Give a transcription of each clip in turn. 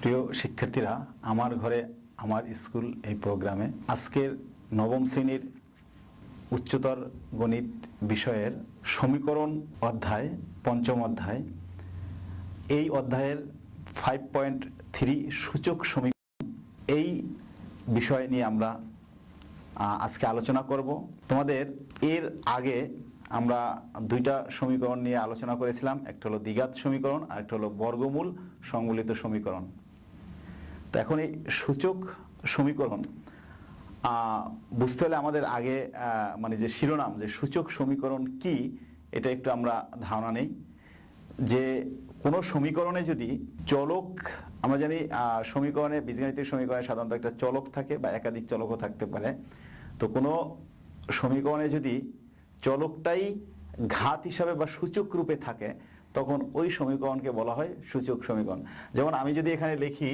প্রিয় শিক্ষার্থীরা, আমার ঘরে আমার স্কুল এই প্রোগ্রামে আজকের নবম শ্রেণীর উচ্চতর গণিত বিষয়ের সমীকরণ অধ্যায়, পঞ্চম অধ্যায়, এই অধ্যায়ের 5.3 সূচক সমীকরণ, এই বিষয় নিয়ে আমরা আজকে আলোচনা করব। তোমাদের এর আগে আমরা দুইটা সমীকরণ নিয়ে আলোচনা করেছিলাম, একটা হলো দ্বিঘাত সমীকরণ আর একটা হলো বর্গমূল সংবলিত সমীকরণ। তো এখন এই সূচক সমীকরণ বুঝতে হলে আমাদের আগে মানে যে শিরোনাম, যে সূচক সমীকরণ কি, এটা একটু আমরা ধারণা নেই। যে কোনো সমীকরণে যদি চলক, আমরা জানি সমীকরণে, বীজগাণিতিক সমীকরণে সাধারণত একটা চলক থাকে বা একাধিক চলকও থাকতে পারে। তো কোনো সমীকরণে যদি চলকটাই ঘাত হিসাবে বা সূচক রূপে থাকে, তখন ওই সমীকরণকে বলা হয় সূচক সমীকরণ। যেমন আমি যদি এখানে লিখি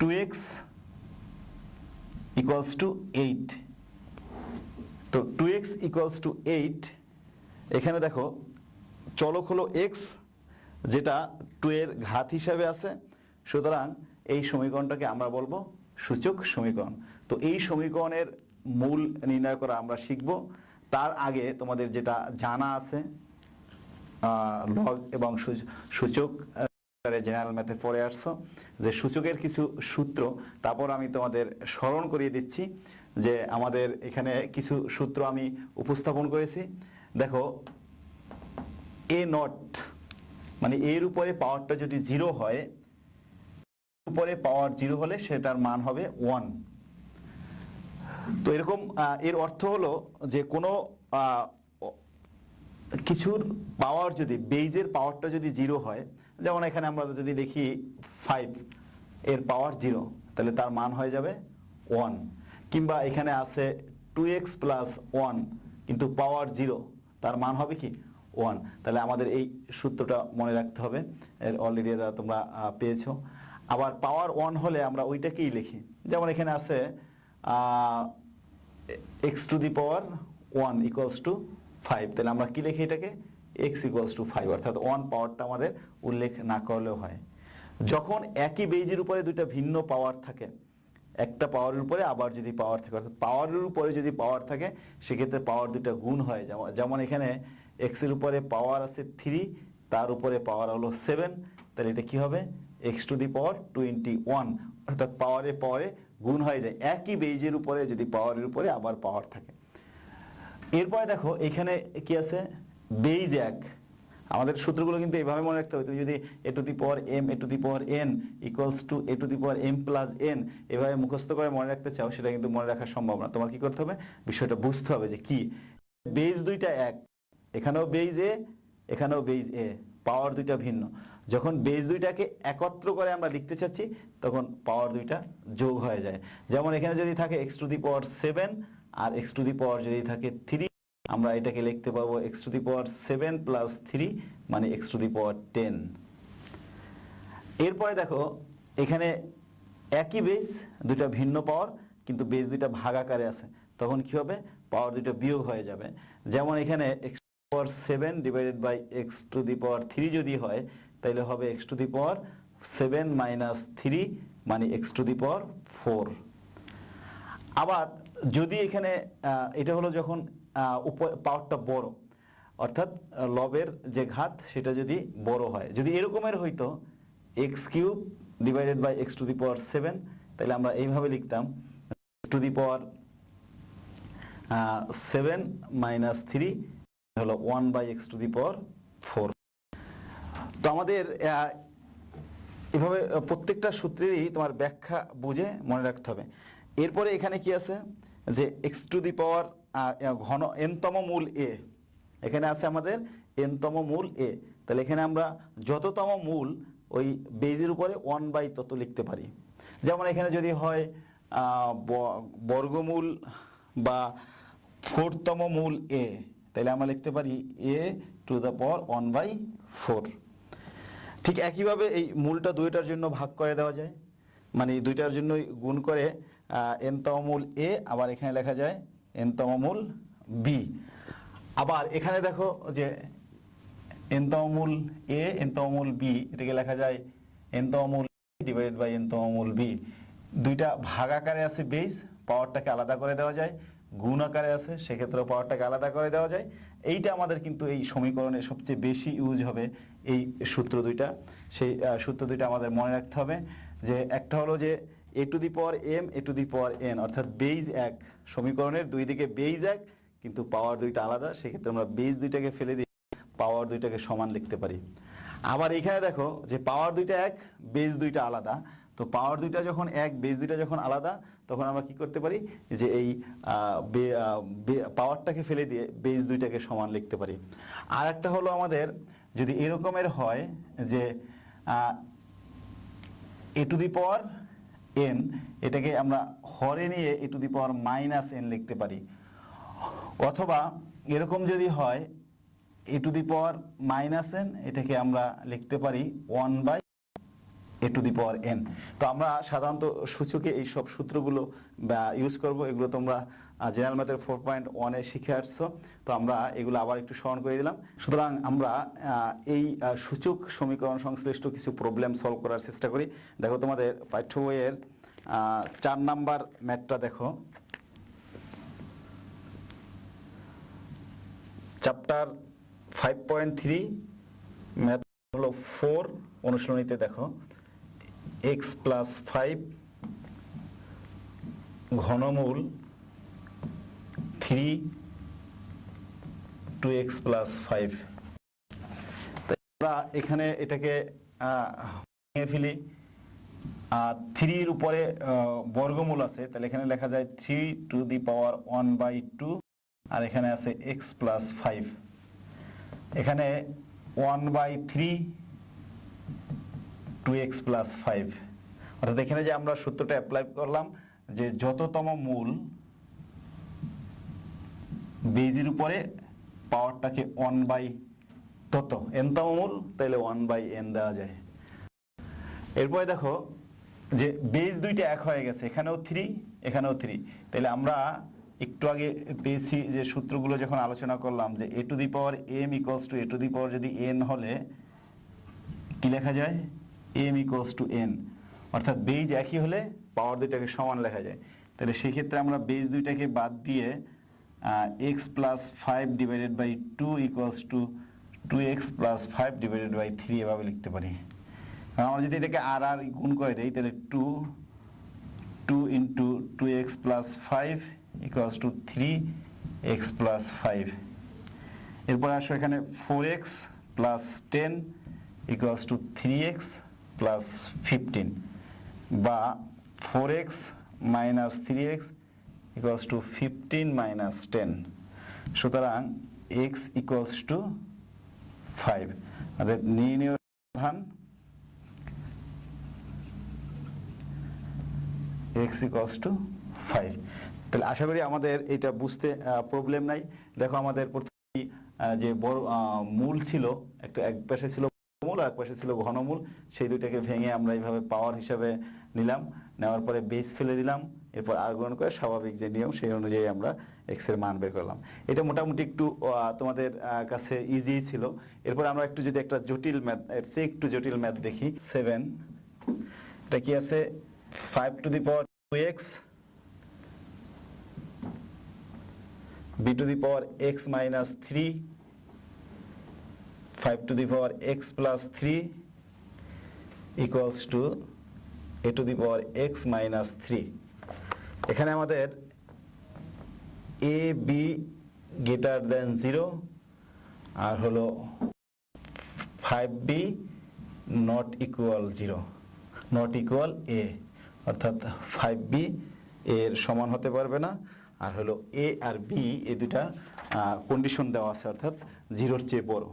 2x equals to 8, তো 2x equals to 8, এখানে দেখো চলক হলো x, যেটা 2 এর ঘাত হিসাবে আছে, সুতরাং এই সমীকরণটাকে আমরা বলবো সূচক সমীকরণ। তো এই সমীকরণের মূল নির্ণয় করা আমরা শিখব। তার আগে তোমাদের যেটা জানা আছে, লগ এবং সূচক জেনারেল ম্যাথে পড়ে আসছো, যে সূচকের কিছু সূত্র, তারপর আমি তোমাদের স্মরণ করিয়ে দিচ্ছি যে আমাদের এখানে কিছু সূত্র আমি উপস্থাপন করেছি। দেখো, এ নট মানে এর উপরে পাওয়ারটা যদি 0 হয়, উপরে পাওয়ার 0 হলে সেটার মান হবে 1। তো এরকম এর অর্থ হলো যে কোনো কিছুর পাওয়ার যদি, বেইজের পাওয়ারটা যদি 0 হয়, যেমন এখানে আমরা যদি দেখি 5 এর পাওয়ার 0, তাহলে তার মান হয়ে যাবে 1। কিংবা এখানে আছে 2x plus 1 কিন্তু পাওয়ার 0, তার মান হবে কি 1। তাহলে আমাদের এই সূত্রটা মনে রাখতে হবে, এর অলরেডি তোমরা পেয়েছো। আবার পাওয়ার 1 হলে আমরা ওইটাকেই লিখি, যেমন এখানে আছে x to the power 1 equals to 5, তাহলে আমরা কি লিখি এটাকে x equals to 5, অর্থাৎ 1 পাওয়ারটা আমাদের উল্লেখ না করলেও হয়। যখন একই বেইজের উপরে দুটো ভিন্ন পাওয়ার থাকে, একটা পাওয়ারের উপরে আবার যদি পাওয়ার থাকে, অর্থাৎ পাওয়ারের উপরে যদি পাওয়ার থাকে, সেক্ষেত্রে পাওয়ার দুটো গুণ হয়। যেমন এখানে x এর উপরে পাওয়ার আছে 3, তার উপরে পাওয়ার হলো 7, তাহলে এটা কি হবে x to the power 21, অর্থাৎ পাওয়ারে পাওয়ারে গুণ হয়ে যায় একই বেইজের উপরে যদি পাওয়ারের উপরে আবার পাওয়ার থাকে। এরপরে দেখো এখানে কি আছে, বেইজ 1। আমাদের সূত্রগুলো কিন্তু এইভাবে মনে রাখতে হবে। তুমি যদি a to the power m a to the power n equals to a to the power m plus n এভাবে মুখস্থ করে মনে রাখতে চাও, সেটা কিন্তু মনে রাখা সম্ভব না। তোমার কি করতে হবে, বিষয়টা বুঝতে হবে যে কি বেইজ দুইটা এক, এখানেও বেইজ a, এখানেও বেইজ a, পাওয়ার দুইটা ভিন্ন। যখন বেইজ দুইটাকে একত্র করে আমরা লিখতে চাচ্ছি, তখন পাওয়ার দুইটা যোগ হয়ে যায়। যেমন এখানে যদি থাকে x to the power 7 R x to the power যদি থাকে 3, আমরা এটাকে লিখতে পাবো x to the power 7 plus 3 মানে x to the power 10। এরপরে দেখো এখানে একই বেজ, দুইটা ভিন্ন পাওয়ার, কিন্তু বেজ দুইটা ভাগাকারে আছে, তখন কি হবে, পাওয়ার দুইটা বিয়োগ হয়ে যাবে। যেমন এখানে x to the power 7 divided by x to the power 3 যদি হয়, তাহলে হবে x to the power 7 minus 3 মানে x to the power 4। আবার যদি এখানে এটা হলো যখন পাওয়ারটা বড়, অর্থাৎ লবের যে ঘাত সেটা যদি বড় হয়, যদি এরকমের হইতো x cube divided by x to the power 7, তাহলে আমরা এইভাবে লিখতাম x to the power 7 minus 3 হলো 1 by x to the power 4। তো আমাদের এভাবে প্রত্যেকটা সূত্রেরই তোমার ব্যাখ্যা বুঝে মনে রাখতে হবে। এরপরে এখানে কি আছে, যে x টু দি পাওয়ার ঘন n তম মূল a, এখানে আছে আমাদের n তম মূল a, তাহলে এখানে আমরা যততম মূল ওই বেজের উপরে 1 বাই তত লিখতে পারি। যেমন এখানে যদি হয় বর্গমূল বা 4তম মূল a, তাহলে আমরা লিখতে পারি a to the power 1 by 4। ঠিক একইভাবে এই মূলটা দুইটার জন্য ভাগ করে দেওয়া যায়, মানে দুইটার জন্য গুণ করে n তম মূল a, আবার এখানে লেখা যায় n তম মূল b। আবার এখানে দেখো যে n তম মূল a n তম মূল b, এটাকে লেখা যায় n-তম মূল ডিভাইডেড বাই n-তম মূল b। দুইটা ভাগ আকারে আছে বেস, পাওয়ারটাকে আলাদা করে দেওয়া যায়, গুণ আকারে আছে সেক্ষেত্রে পাওয়ারটাকে আলাদা করে দেওয়া যায়। এইটা আমাদের কিন্তু এই সমীকরণে সবচেয়ে বেশি ইউজ হবে এই সূত্র দুইটা। সেই সূত্র দুইটা আমাদের মনে রাখতে হবে, যে একটা হলো যে a to the power m a to the power n, অর্থাৎ বেজ এক, সমীকরণের দুই দিকে বেজ এক কিন্তু পাওয়ার দুইটা আলাদা, সেক্ষেত্রে আমরা বেজ দুইটাকে ফেলে দিয়ে পাওয়ার দুইটাকে সমান লিখতে পারি। আবার এখানে দেখো যে পাওয়ার দুইটা এক, বেজ দুইটা আলাদা, তো পাওয়ার দুইটা যখন এক, বেজ দুইটা যখন আলাদা, তখন আমরা কি করতে পারি, যে এই পাওয়ারটাকে ফেলে দিয়ে বেজ দুইটাকে সমান লিখতে পারি। আর একটা হলো আমাদের যদি এরকমের হয় যে a to the power n, এটাকে আমরা হরে নিয়ে a to the power minus n লিখতে পারি, অথবা এরকম যদি হয় a to the power minus n, এটাকে আমরা লিখতে পারি 1 by a to the power n। তো আমরা সাধারণত সূচকে এই সব সূত্রগুলো ইউজ করব, এগুলো তোমরা জেনারেল ম্যাথের 4.1 এ শিখে আসছো, তো আমরা এগুলো আবার একটু স্মরণ করে দিলাম। সুতরাং আমরা এই সূচক সমীকরণ সংশ্লিষ্ট কিছু প্রবলেম সলভ করার চেষ্টা করি। দেখো তোমাদের পাঠ্য বইয়ের 4 নাম্বার ম্যাথটা দেখো, চ্যাপ্টার 5.3 ম্যাথ হলো 4, অনুশীলনীতে দেখো x প্লাস 5 ঘনমূল 3 2x প্লাস 5। আমরা এখানে এটাকে ভেঙে ফেলি, 3 এর উপরে বর্গমূল আছে, তাহলে এখানে লেখা যায় 3 টু দি পাওয়ার 1/2, আর এখানে আছে x প্লাস 5। এখানে 1/3 2x প্লাস 5, অর্থাৎ এখানে যে আমরা সূত্রটা অ্যাপ্লাই করলাম যে যততম মূল বেজের উপরে পাওয়ারটাকে 1 বাই তত, n-তম মূল তাহলে 1/n দেওয়া যায়। এরপরে দেখো যে বেজ দুইটা এক হয়ে গেছে, এখানেও 3 এখানেও 3, তাহলে আমরা একটু আগে পেয়েছি যে সূত্রগুলো যখন আলোচনা করলাম যে a to the power m equals to a to the power যদি n হলে কি লেখা যায়, m ইকুয়ালস টু n, অর্থাৎ বেজ একই হলে পাওয়ার দুইটাকে সমান লেখা যায়। তাহলে সেই ক্ষেত্রে আমরা বেজ দুইটাকে বাদ দিয়ে x plus 5 divided by 2 equals to 2x plus 5 divided by 3 এভাবে লিখতে পারি। আমরা যদি এটাকে আর আর গুণ করে দেই তাহলে 2 into 2x plus 5 equals two 3x plus 5। এরপর আসো এখানে 4x plus 10 equals to 3x plus 15, বা 4x minus 3x equals to 15 minus 10। সুতরাং x ইকুয়ালস টু 5। আমাদের নির্ণয় সমাধান x ইকুয়ালস টু 5। তাহলে আশা করি আমাদের এটা বুঝতে প্রবলেম নাই। দেখো আমাদের প্রথমে যে বড় মূল ছিল, একটা এক পাশে ছিল মূল আর এক পাশে ছিল ঘনমূল, সেই দুইটাকে ভেঙে আমরা এইভাবে পাওয়ার হিসাবে নিলাম, নেওয়ার পরে বেস ফেলে দিলাম, এরপর আর গ্রহণ করে স্বাভাবিক যে নিয়ম সেই অনুযায়ী আমরা এক্স এর মান বের করলাম। এটা মোটামুটি একটু তোমাদের কাছে ইজি ছিল। এরপর আমরা একটু যদি একটা জটিল ম্যাথ, এর চেয়ে একটু জটিল ম্যাথ দেখি। 7, এটা কি আছে, 5 to the power 2x b two the power x minus 3 5 to the power x plus 3 equals to a to the power x minus 3। এখানে আমাদের a b greater than 0 আর হলো 5b not equal 0, not equal a, অর্থাৎ 5b এর সমান হতে পারবে না, আর হলো a আর b এই দুটা কন্ডিশন দেওয়া আছে, অর্থাৎ 0-র চেয়ে বড়।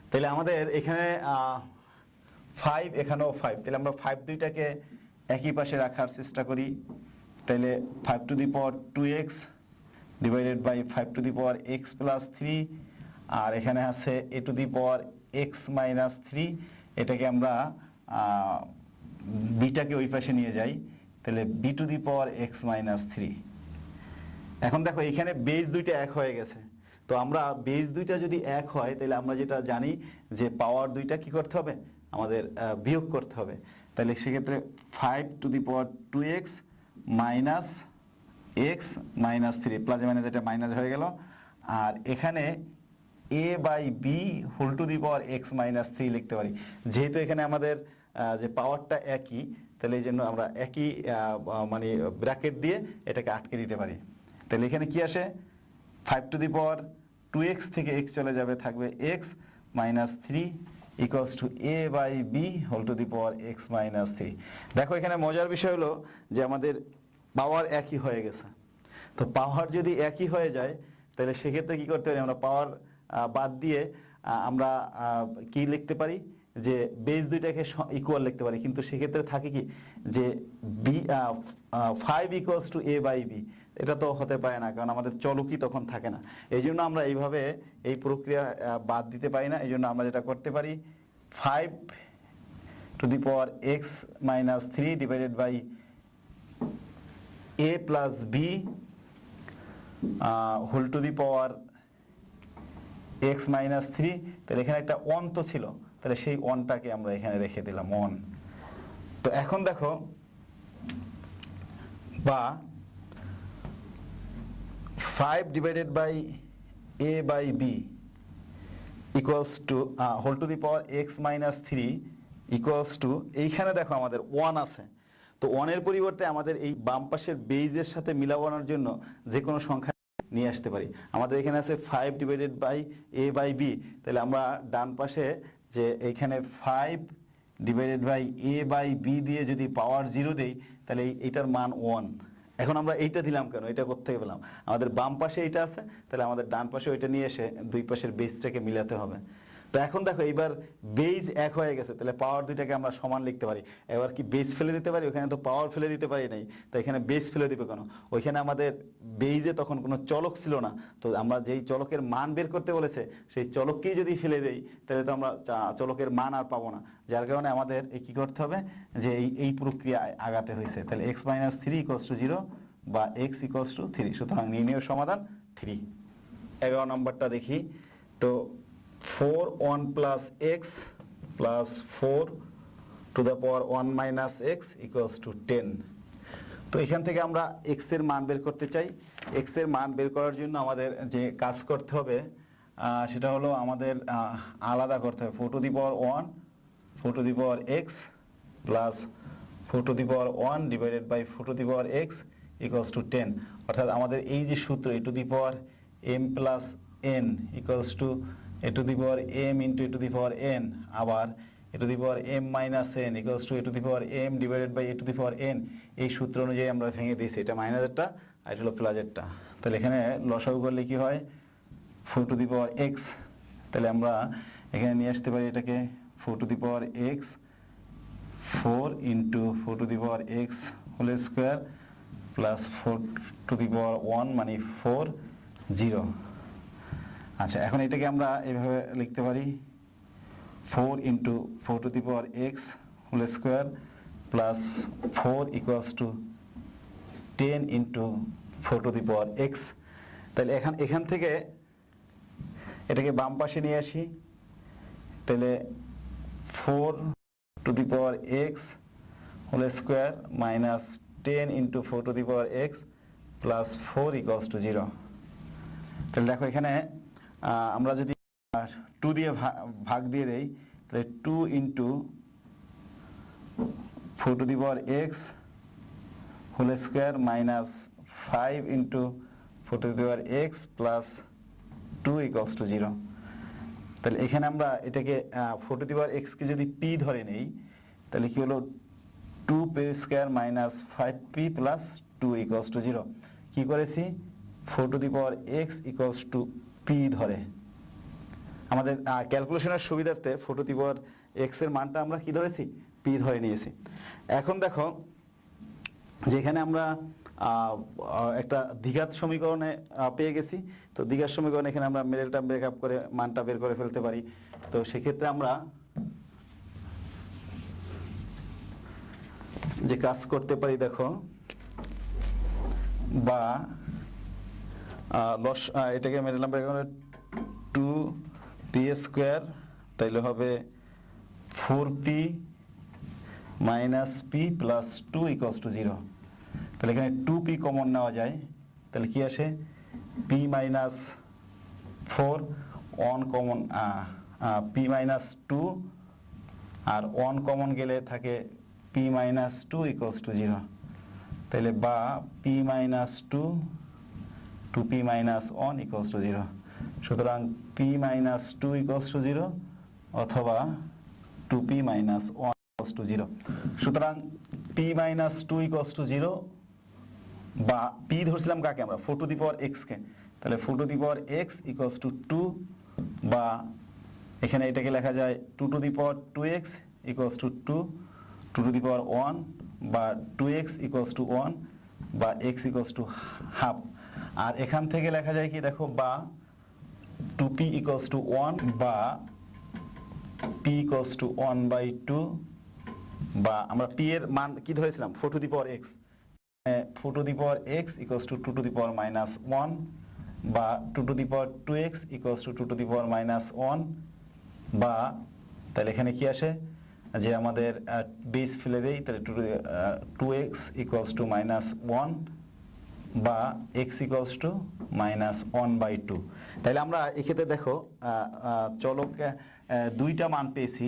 তাহলে আমাদের এখানে 5 এখানেও 5, তাহলে আমরা 5 দুইটাকে একই পাশে রাখার চেষ্টা করি। তাহলে 5 to the power 2x divided by 5 to the power x plus 3, আর এখানে আছে a to the power x minus 3, এটাকে আমরা বিটাকে ওই পাশে নিয়ে যাই, তাহলে b two the power x minus 3। এখন দেখো এখানে বেজ দুইটা এক হয়ে গেছে, তো আমরা বেজ দুইটা যদি এক হয় তাহলে আমরা যেটা জানি যে পাওয়ার দুইটা কি করতে হবে, আমাদের বিয়োগ করতে হবে। তাহলে সেক্ষেত্রে 5 to the power 2x minus X minus 3 plus minus এটা মাইনাস হয়ে গেল, আর এখানে a by B whole to the power x minus 3 লিখতে পারি। যেহেতু এখানে আমাদের যে পাওয়ারটা একই, তাহলে এই জন্য আমরা একই মানে ব্র্যাকেট দিয়ে এটাকে আটকে দিতে পারি। তাহলে এখানে কি আসে, 5 টু দি পাওয়ার 2x থেকে x চলে যাবে, থাকবে x minus 3 equals to a by B whole to the power x minus 3। দেখো এখানে মজার বিষয় হলো যে আমাদের পাওয়ার একই হয়ে গেছে। তো পাওয়ার যদি একই হয়ে যায় তাহলে সেক্ষেত্রে কি করতে পারি, আমরা পাওয়ার বাদ দিয়ে আমরা কি লিখতে পারি, যে বেস দুইটাকে ইকুয়াল লিখতে পারি। কিন্তু সেক্ষেত্রে থাকে কি যে B 5 equals to a by B, এটা তো হতে পারে না, কারণ আমাদের চলকই তখন থাকে না। এই জন্য আমরা এইভাবে এই প্রক্রিয়া বাদ দিতে পারি না। এই জন্য আমরা যেটা করতে পারি, 5 to the power x minus 3 divided by a plus B whole to the power x minus 3। তাহলে এখানে একটা ওয়ান তো ছিল, তাহলে সেই ওয়ানটাকে আমরা এখানে রেখে দিলাম ওয়ান। তো এখন দেখো, বা 5 divided by a by B equals to whole to the power x minus 3 equals to, এইখানে দেখো আমাদের ওয়ান আছে। তো ওয়ানের পরিবর্তে আমাদের এই বাম পাশের বেইজের সাথে মিলানোর জন্য যে কোনো সংখ্যা নিয়ে আসতে পারি। আমাদের এখানে আছে 5 divided by a by B, তাহলে আমরা ডান পাশে যে এইখানে 5 divided by a by B দিয়ে যদি পাওয়ার 0 দেই, তাহলে এইটার মান 1। এখন আমরা এইটা দিলাম কেন, এটা কোত্থেকে পেলাম, আমাদের বাম পাশে এইটা আছে, তাহলে আমাদের ডান পাশে ওইটা নিয়ে এসে দুই পাশের বেসটাকে মিলাতে হবে। তো এখন দেখো এইবার বেজ এক হয়ে গেছে, তাহলে পাওয়ার দুইটাকে আমরা সমান লিখতে পারি। এবার কি বেস ফেলে দিতে পারি, ওখানে তো পাওয়ার ফেলে দিতে পারি নাই, তো এখানে বেস ফেলে দিবে কেন, ওইখানে আমাদের বেজে তখন কোনো চলক ছিল না। তো আমরা যেই চলকের মান বের করতে বলেছে সেই চলককেই যদি ফেলে দেই, তাহলে তো আমরা চলকের মান আর পাবো না। যার কারণে আমাদের কি করতে হবে, যে এই প্রক্রিয়া আগাতে হয়েছে। তাহলে x মাইনাস 3 ইকুয়ালস টু 0 বা x ইকুয়ালস টু 3। সুতরাং নির্ণয় সমাধান 3। 11 নম্বরটা দেখি। তো 4 1 plus x plus 4 two the power 1 minus x equals to 10। তো এখান থেকে আমরা এক্স এর মান বের করতে চাই। এক্স এর মান বের করার জন্য আমাদের যে কাজ করতে হবে সেটা হলো আমাদের আলাদা করতে হবে 4 to the power 1 4 to the power x plus 4 to the power 1 divided by 4 to the power x equals to 10। অর্থাৎ আমাদের এই যে সূত্র a to the power m plus n equals to a to the power m into a to the power n, আবার a to the power m minus n equals to a to the power m divided by A to the power N. এই সূত্র অনুযায়ী আমরা ভেঙে দিয়েছি, এটা মাইনাসেরটা আর এটা হলো প্লাসেরটা। তাহলে এখানে লসাগু করলে কি হয়, 4 টু দি পাওয়ার এক্স, তাহলে আমরা এখানে নিয়ে আসতে পারি এটাকে 4 to the power x 4 into 4 to the power x whole square plus 4 to the power 1 মানে 4 0। আচ্ছা, এখন এটাকে আমরা এইভাবে লিখতে পারি 4 into 4 to the power x whole square plus 4 equals to 10 into 4 to the power X. তাহলে এখান থেকে এটাকে বাম পাশে নিয়ে আসি, তাহলে 4 to the power x whole square minus 10 into 4 to the power x plus 4 equals to 0। তাহলে দেখো এখানে আমরা যদি 2 দিয়ে ভাগ দিয়ে দেই, তাহলে 2 into 4 to the power x whole square minus 5 into 4 to the power x plus 2 equals to 0। তাহলে এখানে আমরা এটাকে 4 টু দি পাওয়ার এক্স কে যদি পি ধরে নেই, তাহলে কি হলো 2 P square minus 5p plus 2 equals to 0। কি করেছি, 4 to the power x equals two P ধরে আমাদের ক্যালকুলেশনের সুবিধার্থে 4 টু দি পাওয়ার এক্স এর মানটা আমরা কি ধরেছি, পি ধরে নিয়েছি। এখন দেখো যেখানে আমরা একটা দ্বিঘাত সমীকরণে পেয়ে গেছি, তো দ্বিঘাত সমীকরণে এখানে আমরা মিডল টার্ম ব্রেকআপ করে মানটা বের করে ফেলতে পারি। তো সেক্ষেত্রে আমরা যে কাজ করতে পারি, দেখো বা এটাকে middle term breakup 2p square, তাইলে হবে 4p minus P plus 2 equals to 0। তাহলে এখানে 2p কমন নেওয়া যায়, তাহলে কি আসে p minus 4, 1 common p minus 2 আর 1 কমন গেলে থাকে p মাইনাস 2 ইকুয়ালস টু 0। তাহলে বা p minus 2 2p minus 1 equals to 0। সুতরাং p মাইনাস 2 ইকুয়ালস টু 0 অথবা 2p মাইনাস 1 ইকুয়ালস টু 0। সুতরাং p মাইনাস 2 ইকুয়ালস টু 0 বা p ধরছিলাম কাকে আমরা 4 টু দি পাওয়ার x কে, তাহলে 4 to the power x equals to 2 বা এখানে এটাকে লেখা যায় 2 to the power 2x equals to 2, 2 to the power 1 বা 2x ইকুয়ালস টু 1 বা x ইকুয়ালস টু হাফ। আর এখান থেকে লেখা যায় কি দেখো বা 2p ইকুয়ালস টু 1 বা p ইকুয়ালস টু 1 বাই 2 বা আমরা p এর মান কি ধরেছিলাম 4 to the power x, 4 to the power x equals to 2 to the power minus 1 বা 2 to the power 2x equals to 2 to the power minus 1 বা তাহলে এখানে কি আসে যে আমাদের বেস ফেলে দেই, তাহলে 2x ইকুয়ালস টু মাইনাস 1 বা x equals to minus 1 by 2। তাহলে আমরা এক্ষেত্রে দেখো চলক দুইটা মান পেয়েছি।